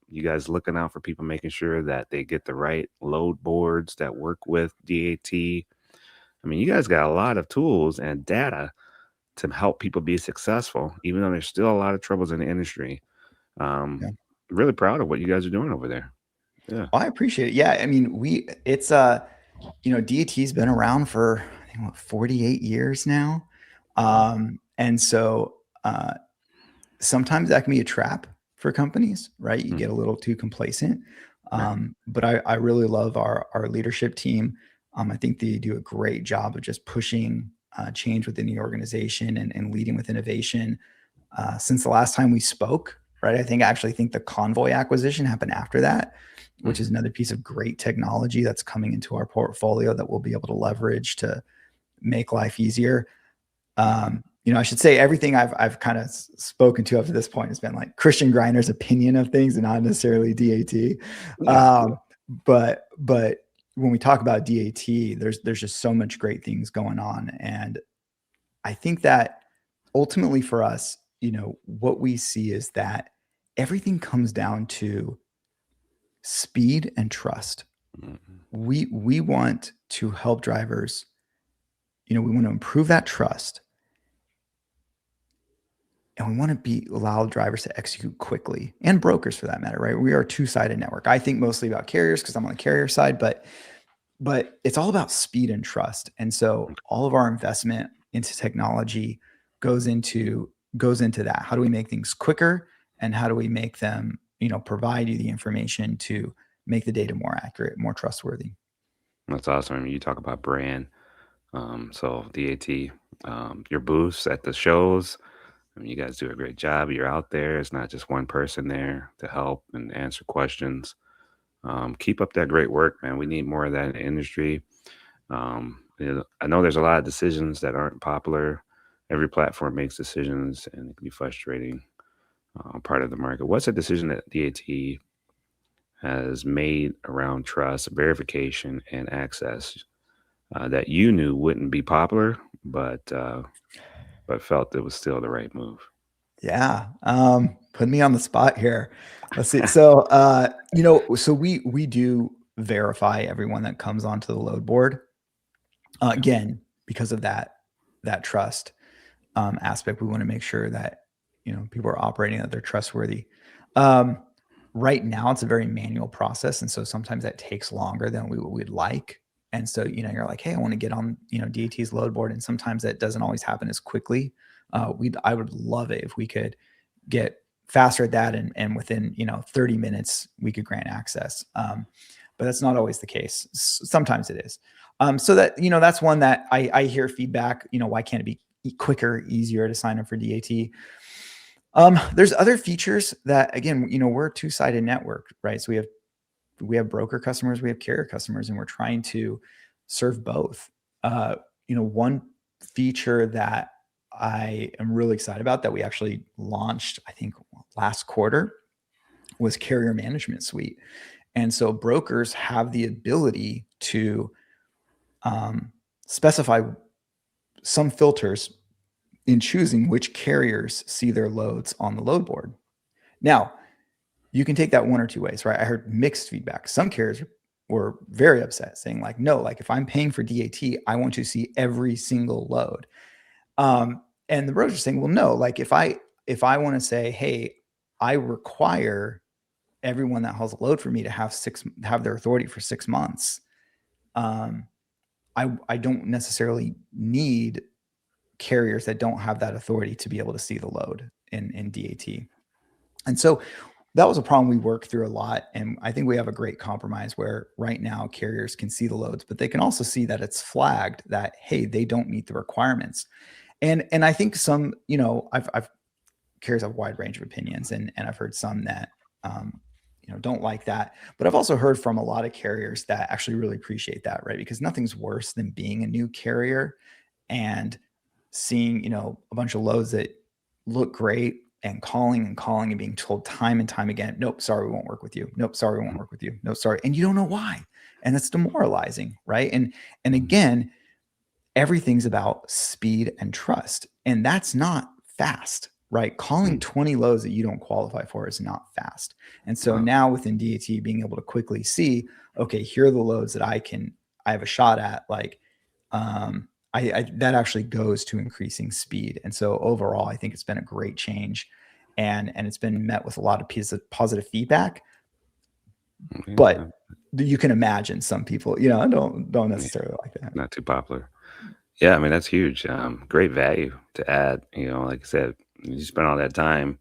You guys looking out for people, making sure that they get the right load boards that work with DAT. I mean, you guys got a lot of tools and data to help people be successful, even though there's still a lot of troubles in the industry. Um, Yeah. really proud of what you guys are doing over there. Yeah. Well, I appreciate it. Yeah. I mean, it's DAT's been around for I think what 48 years now. Mhm. And so sometimes that can be a trap for companies, right? You Mm, get a little too complacent. right. But I really love our leadership team. I think they do a great job of just pushing change within the organization and leading with innovation. Since the last time we spoke, right? I actually think the Convoy acquisition happened after that, which is Mhm. another piece of great technology that's coming into our portfolio that we'll be able to leverage to make life easier. Mhm. I should say everything I've kind of spoken to up to this point has been like Christian Greiner's opinion of things and not necessarily DAT. Yeah. Um, but when we talk about DAT, there's just so much great things going on, and I think that ultimately for us, what we see is that everything comes down to speed and trust. Mhm. We want to help drivers, we want to improve that trust, and we want to allow drivers to execute quickly, and brokers for that matter, right? We are a two-sided network. I think mostly about carriers because I'm on the carrier side, but it's all about speed and trust. And so all of our investment into technology goes into that. How do we make things quicker, and how do we make them, provide you the information to make the data more accurate, more trustworthy? That's awesome. I mean, you talk about brand. So DAT, your booths at the shows. I mean, you guys do a great job. You're out there. It's not just one person there to help and answer questions. Keep up that great work, man. We need more of that in the industry. I know there's a lot of decisions that aren't popular. Every platform makes decisions, and it can be frustrating. Part of the market. What's a decision that DAT has made around trust, verification, and access that you knew wouldn't be popular, but felt it was still the right move? Yeah. Put me on the spot here. Let's see. So, so we do verify everyone that comes onto the load board. Yeah. Again, because of that trust aspect, we want to make sure that people are operating, that they're trustworthy. Um, right now, it's a very manual process, and so sometimes that takes longer than we'd like. And so you're like, hey, I want to get on DAT's load board, and sometimes that doesn't always happen as quickly. I would love it if we could get faster at that, and within 30 minutes we could grant access. But that's not always the case. Sometimes it is. So that's one that I hear feedback. Why can't it be quicker, easier to sign up for DAT? There's other features that, again, we're a two-sided network, right? So we have we have broker customers, we have carrier customers, and we're trying to serve both. One feature that I am really excited about that we actually launched, I think last quarter, was Carrier Management Suite. And so brokers have the ability to specify some filters in choosing which carriers see their loads on the load board. Now, you can take that one or two ways, right? I heard mixed feedback. Some carriers were very upset, saying like, no, like if I'm paying for DAT, I want to see every single load. And the brokers are saying, well, no, like if I want to say, hey, I require everyone that hauls a load for me to have their authority for 6 months. I don't necessarily need carriers that don't have that authority to be able to see the load in DAT. And so that was a problem we worked through a lot. And I think we have a great compromise where right now carriers can see the loads, but they can also see that it's flagged that, hey, they don't meet the requirements. And I think some, I've carriers have a wide range of opinions, and I've heard some that don't like that. But I've also heard from a lot of carriers that actually really appreciate that, right? Because nothing's worse than being a new carrier and seeing, a bunch of loads that look great and calling and being told time and time again, nope, sorry, we won't work with you. Nope, sorry, we won't work with you. No, sorry. And you don't know why. And it's demoralizing, right? And again, everything's about speed and trust. And that's not fast, right? Calling 20 loads that you don't qualify for is not fast. And so now within DAT, being able to quickly see, okay, here are the loads that I have a shot at, like, that actually goes to increasing speed. And so overall, I think it's been a great change, and it's been met with a lot of positive feedback. But you can imagine some people, don't necessarily like that. Not too popular. Yeah, I mean, that's huge. Great value to add. Like I said, you spend all that time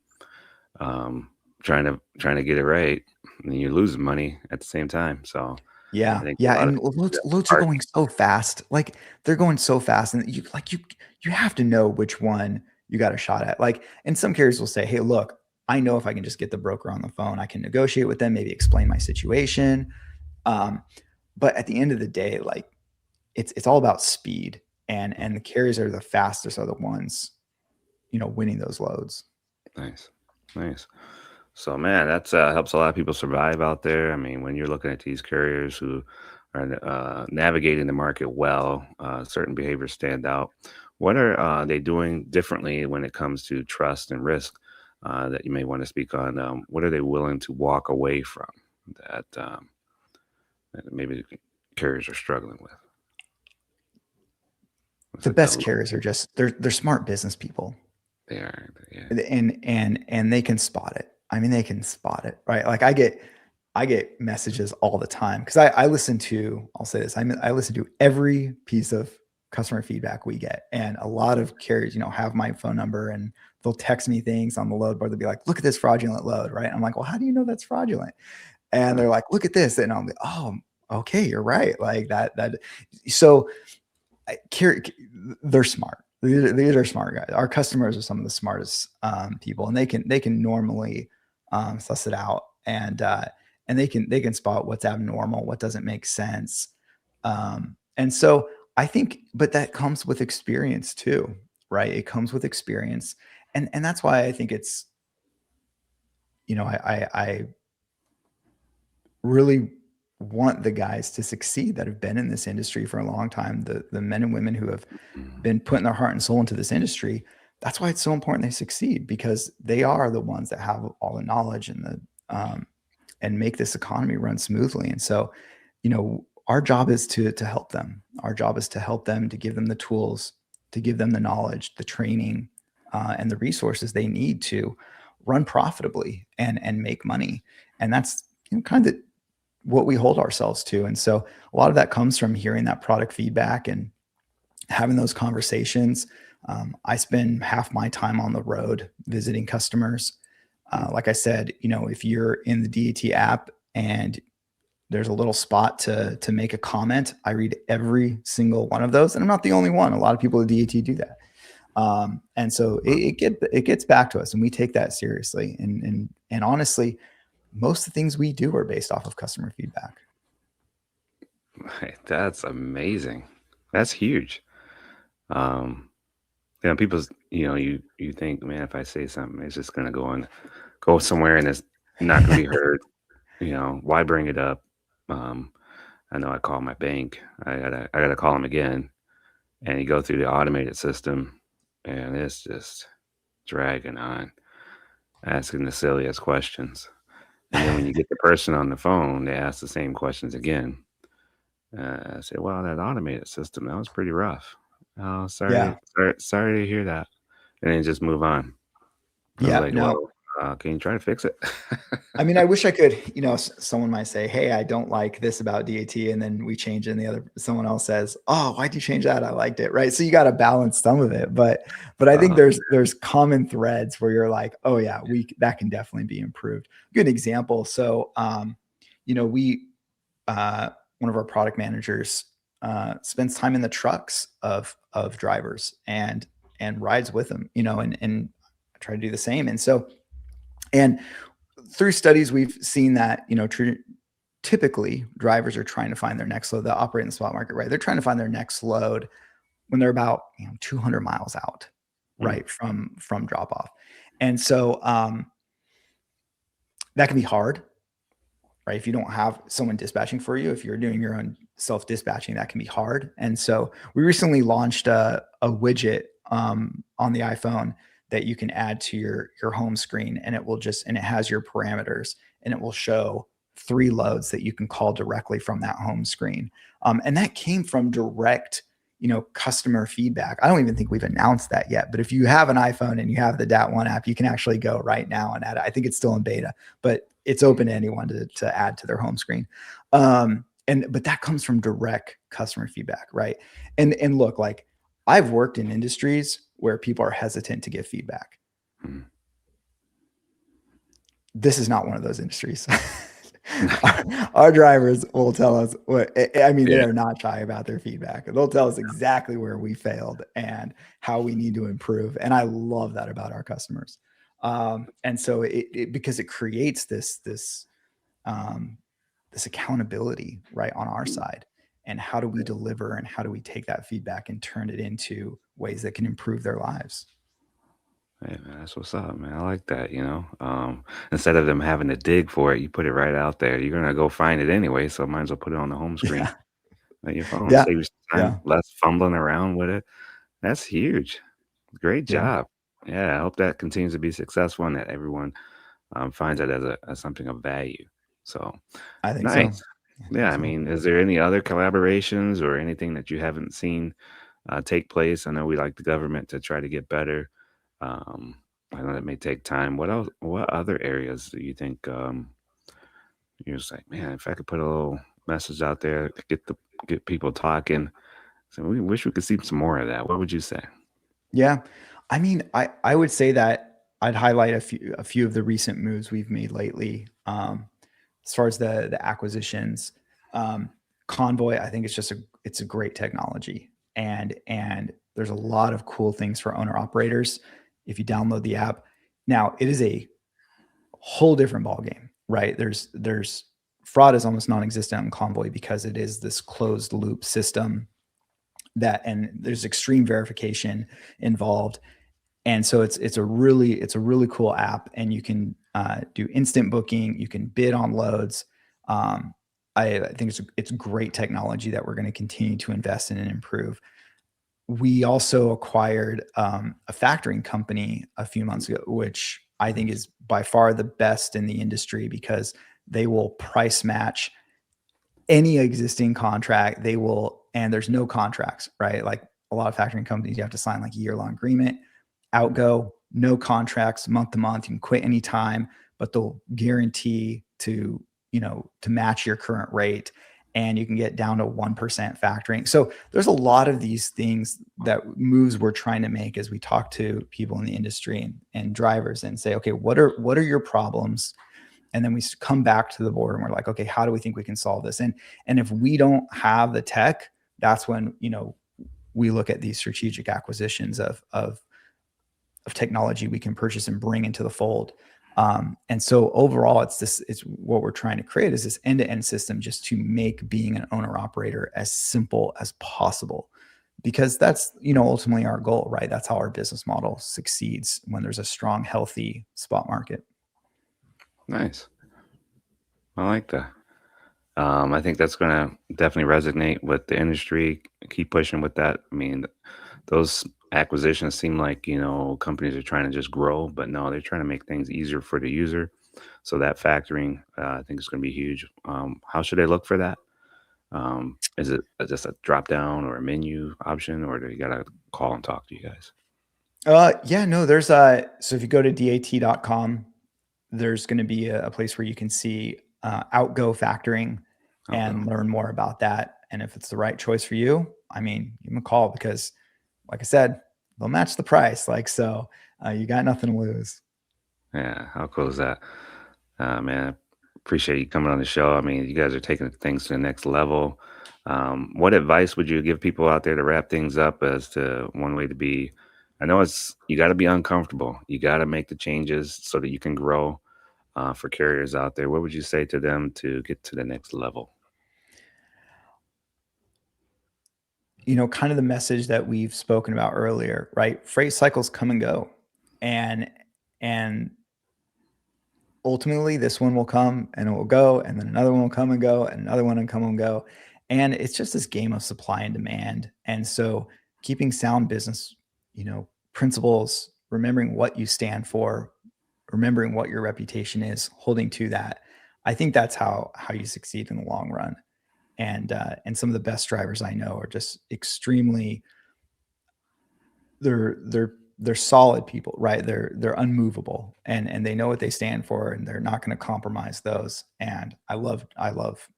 trying to get it right, and you're losing money at the same time. So yeah, and loads are going so fast. Like they're going so fast, and you have to know which one you got a shot at. Like, and some carriers will say, "Hey, look, I know if I can just get the broker on the phone, I can negotiate with them, maybe explain my situation." But at the end of the day, like it's all about speed, and the carriers are the fastest are the ones, winning those loads. Nice. So, man, that's helps a lot of people survive out there. I mean, when you're looking at these carriers who are navigating the market well, certain behaviors stand out. What are they doing differently when it comes to trust and risk that you may want to speak on? What are they willing to walk away from that maybe carriers are struggling with? The best carriers are just they're smart business people. They are, yeah. And they can spot it. I mean, they can spot it, right? Like I get messages all the time because I listen to, I'll say this, I listen to every piece of customer feedback we get. And a lot of carriers, have my phone number, and they'll text me things on the load board. They'll be like, look at this fraudulent load, right? I'm like, well, how do you know that's fraudulent? And they're like, look at this. And I'm like, oh, okay, you're right. Like that. So they're smart. These are smart guys. Our customers are some of the smartest people, and they can normally suss it out, and they can spot what's abnormal, what doesn't make sense. And so I think, but that comes with experience too, right? It comes with experience, and that's why I think it's, I really want the guys to succeed that have been in this industry for a long time, the men and women who have been putting their heart and soul into this industry. That's why it's so important they succeed, because they are the ones that have all the knowledge and and make this economy run smoothly. And so, our job is to help them. Our job is to help them, to give them the tools, to give them the knowledge, the training, and the resources they need to run profitably and make money. And that's kind of what we hold ourselves to. And so a lot of that comes from hearing that product feedback and having those conversations. I spend half my time on the road visiting customers. Like I said, if you're in the DAT app and there's a little spot to make a comment, I read every single one of those. And I'm not the only one. A lot of people at DAT do that. And so it gets back to us, and we take that seriously. And honestly, most of the things we do are based off of customer feedback. That's amazing. That's huge. Um, people's, you think, man, if I say something, it's just gonna go somewhere and it's not gonna be heard. Why bring it up? Um, I know I call my bank. I gotta call them again, and you go through the automated system, and it's just dragging on, asking the silliest questions. And then when you get the person on the phone, they ask the same questions again. I said, "Well, that automated system, that was pretty rough. Oh, Yeah. sorry to hear that." And then just move on. I was Yeah. like, No, "Well, can you try to fix it?" I mean, I wish I could, someone might say, "Hey, I don't like this about DAT." And then we change it and someone else says, "Oh, why'd you change that? I liked it." Right. So you got to balance some of it, but I think Uh, there's common threads where you're like, "Oh yeah, that can definitely be improved." Good example. So, we, uh, one of our product managers, spends time in the trucks of drivers and rides with them, and I try to do the same. And through studies, we've seen that, typically drivers are trying to find their next load. They operate in the spot market, right? They're trying to find their next load when they're about 200 miles out, mm, right, from drop off. And so that can be hard, right? If you don't have someone dispatching for you, if you're doing your own self dispatching, that can be hard. And so we recently launched a widget on the iPhone that you can add to your home screen, and it has your parameters, and it will show 3 loads that you can call directly from that home screen. And that came from direct, customer feedback. I don't even think we've announced that yet, but if you have an iPhone and you have the DAT1 app, you can actually go right now and add it. I think it's still in beta, but it's open to anyone to add to their home screen. But that comes from direct customer feedback, right? And look, like, I've worked in industries where people are hesitant to give feedback. mm. This is not one of those industries. our drivers will tell us I mean, they Yeah. are not shy about their feedback. They'll tell us exactly where we failed and how we need to improve. And I love that about our customers. And so because it creates um, this accountability right on our side. And how do we deliver and how do we take that feedback and turn it into ways that can improve their lives? Hey, man, that's what's up, man. I like that, instead of them having to dig for it, you put it right out there. You're gonna go find it anyway, so might as well put it on the home screen Yeah. on your phone. Yeah. Save you some Yeah. time, less fumbling around with it. That's huge. Great Yeah. job. Yeah, I hope that continues to be successful and that everyone finds it as something of value. So I think so. nice. I Yeah, think I so. mean, is there any other collaborations or anything that you haven't seen take place? I know we like the government to try to get better. Um, I know that may take time. What else? What other areas do you think you're just like, man, if I could put a little message out there to get people talking? So we wish we could see some more of that. What would you say? Yeah. I mean, I would say that I'd highlight a few of the recent moves we've made lately. As far as the acquisitions, um, Convoy, I think it's a great technology, and there's a lot of cool things for owner operators if you download the app. Now, it is a whole different ballgame, right? There's fraud is almost non-existent on Convoy because it is this closed loop system and there's extreme verification involved. And so it's a really cool app, and you can do instant booking. You can bid on loads. I think it's great technology that we're going to continue to invest in and improve. We also acquired a factoring company a few months ago, which I think is by far the best in the industry because they will price match any existing contract. And there's no contracts, right? Like a lot of factoring companies, you have to sign like a year-long agreement, outgo, no contracts, month to month. You can quit anytime, but they'll guarantee to match your current rate, and you can get down to 1% factoring. So there's a lot of these things that moves we're trying to make as we talk to people in the industry and drivers and say, okay, what are your problems? And then we come back to the board and we're like, okay, how do we think we can solve this? And if we don't have the tech, that's when we look at these strategic acquisitions of technology we can purchase and bring into the fold. And so overall, it's what we're trying to create is this end-to-end system just to make being an owner operator as simple as possible, because that's, ultimately our goal, right? That's how our business model succeeds when there's a strong, healthy spot market. Nice. I like that. I think that's going to definitely resonate with the industry. Keep pushing with that. I mean, those acquisitions seem like, companies are trying to just grow, but no, they're trying to make things easier for the user. So that factoring, I think is going to be huge. How should they look for that? Is it just a drop down or a menu option, or do you got to call and talk to you guys? Yeah, no, there's a, so if you go to dat.com, there's going to be a place where you can see outgo factoring I'll go. and learn more about that. And if it's the right choice for you, I mean, give them a call because, like I said, they'll match the price. Like, so you got nothing to lose. Yeah, how cool is that? Man, appreciate you coming on the show. I mean, you guys are taking things to the next level. What advice would you give people out there to wrap things up as to one way to be? I know you got to be uncomfortable. You got to make the changes so that you can grow. For carriers out there, what would you say to them to get to the next level? Kind of the message that we've spoken about earlier, right? Freight cycles come and go. And and ultimately this one will come and it will go, and then another one will come and go, and another one will come and go. And it's just this game of supply and demand. And so keeping sound business, principles, remembering what you stand for, remembering what your reputation is, holding to that. I think that's how you succeed in the long run. And some of the best drivers I know are just extremely, they're solid people, right? They're unmovable, and they know what they stand for, and they're not going to compromise those. And I love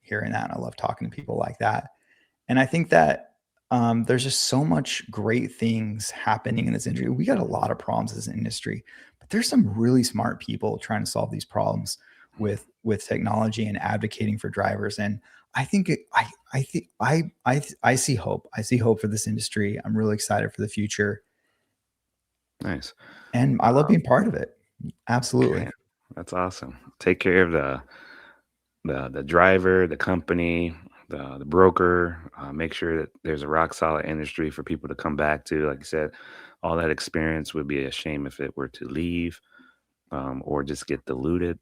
hearing that. And I love talking to people like that. And I think that there's just so much great things happening in this industry. We got a lot of problems as an industry, but there's some really smart people trying to solve these problems with technology and advocating for drivers. And I think I think I see hope. I see hope for this industry. I'm really excited for the future, Nice. and I love being part of it. Absolutely. Man, that's awesome. Take care of the driver, the company, the broker. Make sure that there's a rock solid industry for people to come back to. Like you said, all that experience would be a shame if it were to leave, or just get diluted.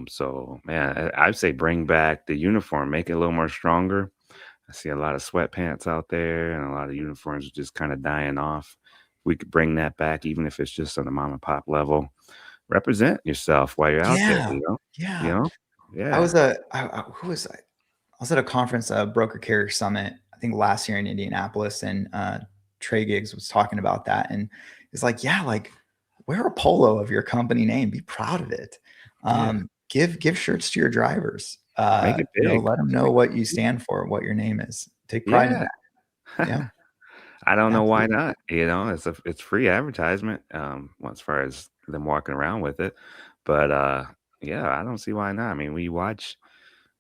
So, man, I'd say bring back the uniform, make it a little more stronger. I see a lot of sweatpants out there, and a lot of uniforms just kind of dying off. We could bring that back, even if it's just on a mom and pop level. Represent yourself while you're out there. Yeah. You Yeah. know, I yeah, was who was I? I was at a conference, a broker carrier summit, I think last year in Indianapolis, and Trey Giggs was talking about that, and it's like, yeah, like wear a polo of your company name, be proud of it. yeah. Give shirts to your drivers. Make it big. Let them Just know make what you it big. stand for, what your name is. Take pride in Yeah. that. Yeah, I don't know why absolutely. not. It's free advertisement, as far as them walking around with it. But yeah, I don't see why not. I mean, we watch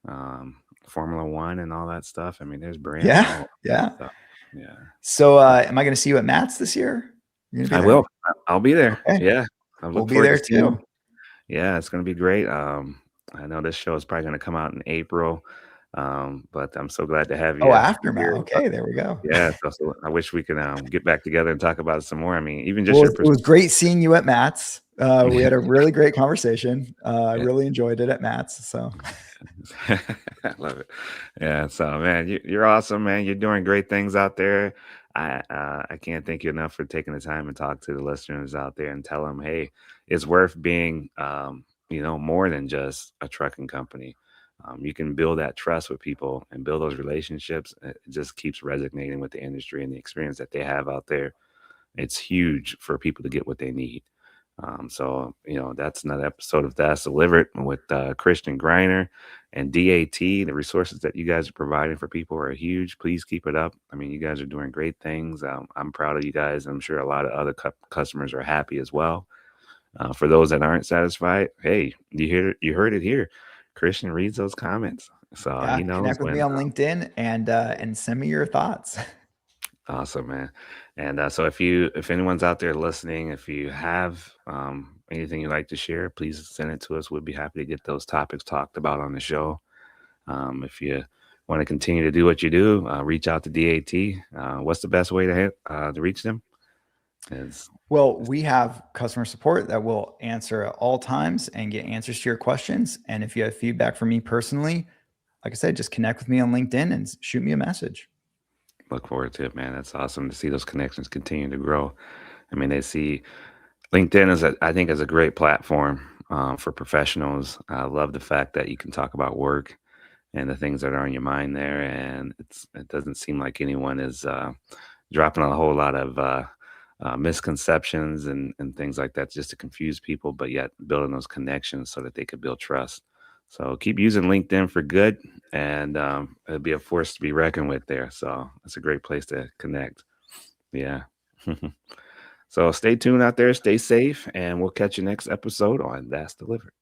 um Formula One and all that stuff. I mean, there's brands Yeah, all yeah. stuff. Yeah. So, am I going to see you at Matt's this year? You're going to be I there? will. I'll be there. Okay, Yeah. I we'll look be forward to there seeing you. too. Yeah, it's gonna be great. I know this show is probably gonna come out in April. But I'm so glad to have Oh, you after Matt. here. Okay, there we go. Yeah, so I wish we could get back together and talk about it some more. I mean, even just Well, your it was perspective. great seeing you at Matt's. We Yeah, had a really great conversation. I yeah. really enjoyed it at Matt's. So, I love it. Yeah, so man, you're awesome, man. You're doing great things out there. I can't thank you enough for taking the time and talk to the listeners out there and tell them, hey, it's worth being, more than just a trucking company. You can build that trust with people and build those relationships. It just keeps resonating with the industry and the experience that they have out there. It's huge for people to get what they need. So, that's another episode of That's Delivered with Christian Greiner and DAT. The resources that you guys are providing for people are huge. Please keep it up. I mean, you guys are doing great things. I'm proud of you guys. I'm sure a lot of other customers are happy as well. For those that aren't satisfied, hey, you heard it here. Christian reads those comments, so yeah, he knows connect with me when. on LinkedIn and send me your thoughts. Awesome, man. And so if anyone's out there listening, if you have anything you'd like to share, please send it to us. We'd be happy to get those topics talked about on the show. If you want to continue to do what you do, reach out to DAT. What's the best way to reach them? Is Well, we have customer support that will answer at all times and get answers to your questions. And if you have feedback from me personally, like I said, just connect with me on LinkedIn and shoot me a message. Look forward to it, man. That's awesome to see those connections continue to grow. I mean, they see LinkedIn I think, is a great platform for professionals. I love the fact that you can talk about work and the things that are on your mind there, and it doesn't seem like anyone is dropping a whole lot of misconceptions and things like that just to confuse people, but yet building those connections so that they could build trust. So keep using LinkedIn for good, and it'll be a force to be reckoned with there. So it's a great place to connect. Yeah. So stay tuned out there, stay safe, and we'll catch you next episode on That's Delivered.